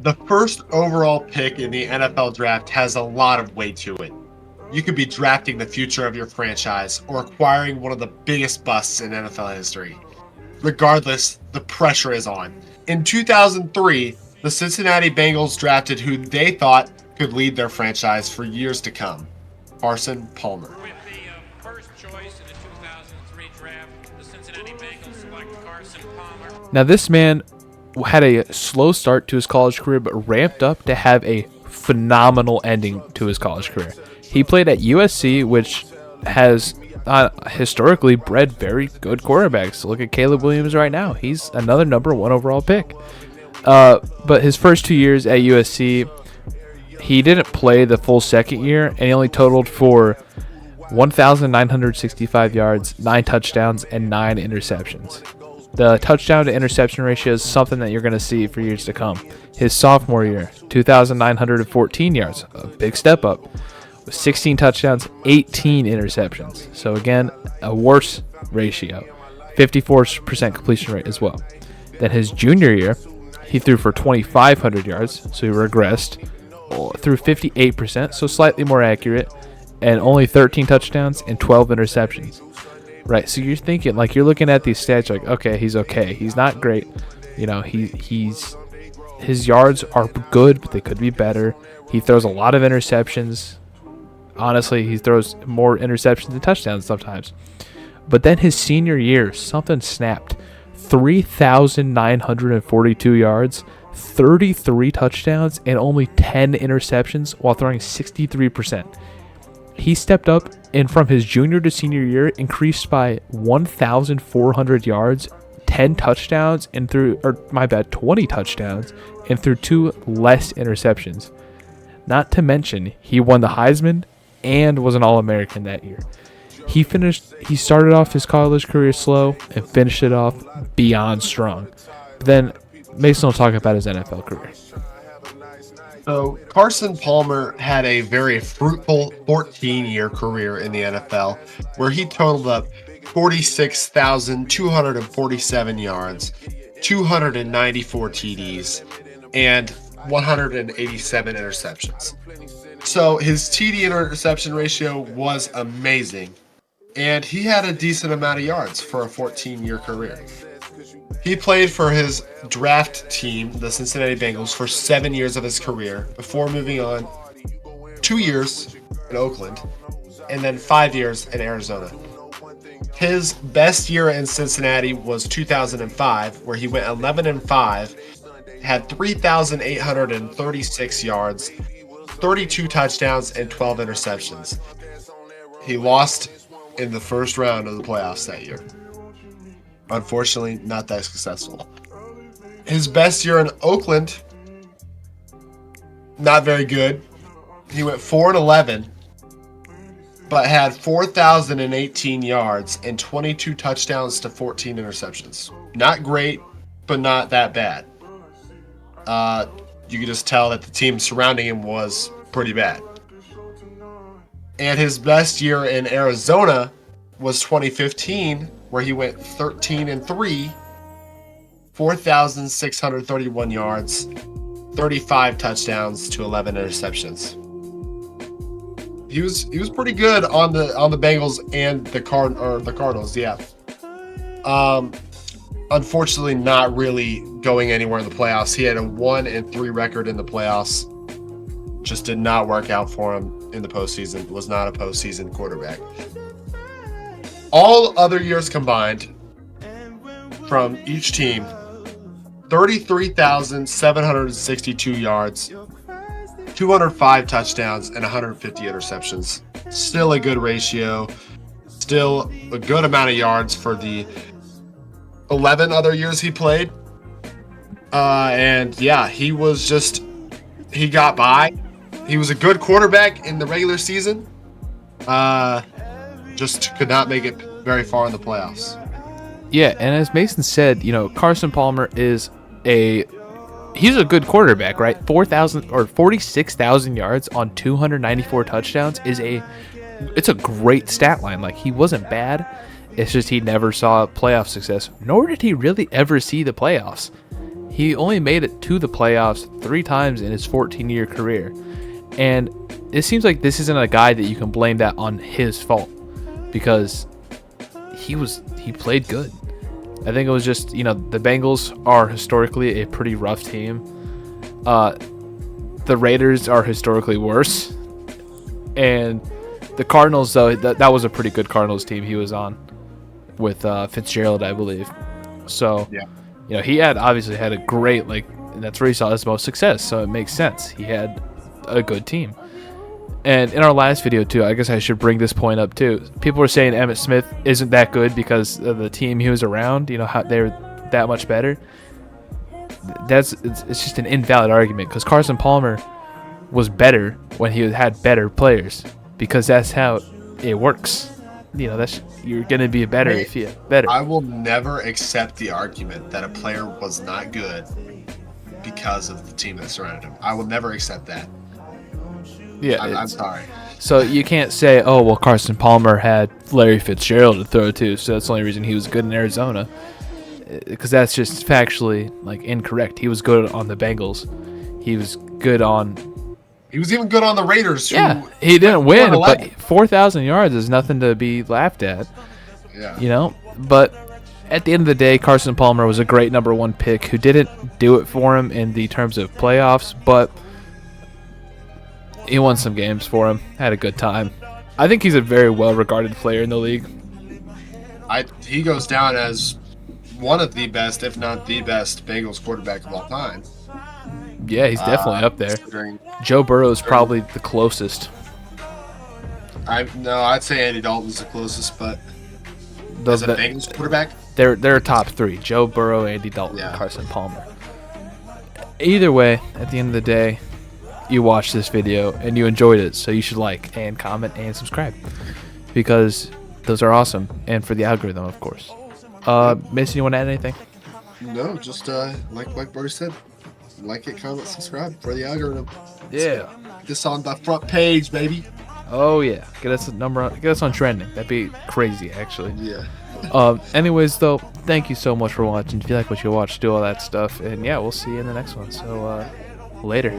The first overall pick in the NFL draft has a lot of weight to it. You could be drafting the future of your franchise or acquiring one of the biggest busts in NFL history. Regardless, the pressure is on. In 2003, the Cincinnati Bengals drafted who they thought could lead their franchise for years to come, Carson Palmer. With the first choice in the 2003 draft, the Cincinnati Bengals select Carson Palmer. Now, this man had a slow start to his college career, but ramped up to have a phenomenal ending to his college career. He played at USC, which has historically bred very good quarterbacks. Look at Caleb Williams right now. He's another number 1 overall pick. But his first 2 years at USC, he didn't play the full second year, and he only totaled for 1,965 yards, 9 touchdowns, and 9 interceptions. The touchdown to interception ratio is something that you're going to see for years to come. His sophomore year, 2,914 yards, a big step up, with 16 touchdowns, 18 interceptions. So again, a worse ratio, 54% completion rate as well. Then his junior year, he threw for 2,500 yards, so he regressed, threw 58%, so slightly more accurate, and only 13 touchdowns and 12 interceptions. Right, so you're thinking, like, you're looking at these stats like, okay, he's okay. He's not great. You know, his yards are good, but they could be better. He throws a lot of interceptions. Honestly, he throws more interceptions than touchdowns sometimes. But then his senior year, something snapped. 3,942 yards, 33 touchdowns, and only 10 interceptions while throwing 63%. He stepped up, and from his junior to senior year, increased by 1,400 yards, 10 touchdowns, and 20 touchdowns, and threw 2 less interceptions. Not to mention, he won the Heisman and was an All-American that year. He started off his college career slow and finished it off beyond strong. But then Mason will talk about his NFL career. So Carson Palmer had a very fruitful 14-year career in the NFL where he totaled up 46,247 yards, 294 TDs, and 187 interceptions. So his TD interception ratio was amazing, and he had a decent amount of yards for a 14-year career. He played for his draft team, the Cincinnati Bengals, for 7 years of his career before moving on 2 years in Oakland and then 5 years in Arizona. His best year in Cincinnati was 2005, where he went 11-5, had 3,836 yards, 32 touchdowns, and 12 interceptions. He lost in the first round of the playoffs that year. Unfortunately, not that successful. His best year in Oakland, not very good. He went 4-11, but had 4,018 yards and 22 touchdowns to 14 interceptions. Not great, but not that bad. You could just tell that the team surrounding him was pretty bad. And his best year in Arizona was 2015, where he went 13-3, 4,631 yards, 35 touchdowns to 11 interceptions. He was pretty good on the Bengals and the Cardinals, yeah. Unfortunately, not really going anywhere in the playoffs. He had a 1-3 record in the playoffs. Just did not work out for him in the postseason. Was not a postseason quarterback. All other years combined from each team, 33,762 yards, 205 touchdowns, and 150 interceptions. Still a good ratio. Still a good amount of yards for the 11 other years he played. And yeah, he got by. He was a good quarterback in the regular season. Just could not make it very far in the playoffs. Yeah, and as Mason said, Carson Palmer he's a good quarterback, right? 46,000 yards on 294 touchdowns it's a great stat line. Like, he wasn't bad. It's just he never saw playoff success, nor did he really ever see the playoffs. He only made it to the playoffs 3 times in his 14-year career. And it seems like this isn't a guy that you can blame that on his fault, because he played good. I think it was just, the Bengals are historically a pretty rough team. The Raiders are historically worse. And the Cardinals, though, that was a pretty good Cardinals team he was on with Fitzgerald, I believe. So, yeah. He obviously had a great, that's where he saw his most success. So it makes sense. He had a good team. And in our last video, too, I guess I should bring this point up, too. People were saying Emmitt Smith isn't that good because of the team he was around, how they're that much better. It's just an invalid argument, because Carson Palmer was better when he had better players, because that's how it works. You're going to be better if you have better. I will never accept the argument that a player was not good because of the team that surrounded him. I will never accept that. Yeah, I'm sorry. So you can't say, oh, well, Carson Palmer had Larry Fitzgerald to throw to, so that's the only reason he was good in Arizona, because that's just factually incorrect. He was good on the Bengals. He was good on. He was even good on the Raiders. Yeah, he didn't win, but 4,000 yards is nothing to be laughed at. Yeah. But at the end of the day, Carson Palmer was a great number 1 pick who didn't do it for him in the terms of playoffs, but he won some games for him. Had a good time. I think he's a very well-regarded player in the league. He goes down as one of the best, if not the best, Bengals quarterback of all time. Yeah, he's definitely up there. Considering Joe Burrow is probably the closest. I'd say Andy Dalton's the closest, but as a Bengals quarterback, they're top 3: Joe Burrow, Andy Dalton, and Carson Palmer. Either way, at the end of the day, you watched this video and you enjoyed it, so you should like and comment and subscribe, because those are awesome, and for the algorithm, of course. Mason, you want to add anything? No, just like Brody said, like it, comment, subscribe for the algorithm. Yeah. Get this on the front page, baby. Oh yeah, get us on trending. That'd be crazy, actually. Yeah. Anyways, though, thank you so much for watching. If you like what you watch, do all that stuff, and yeah, we'll see you in the next one. So later.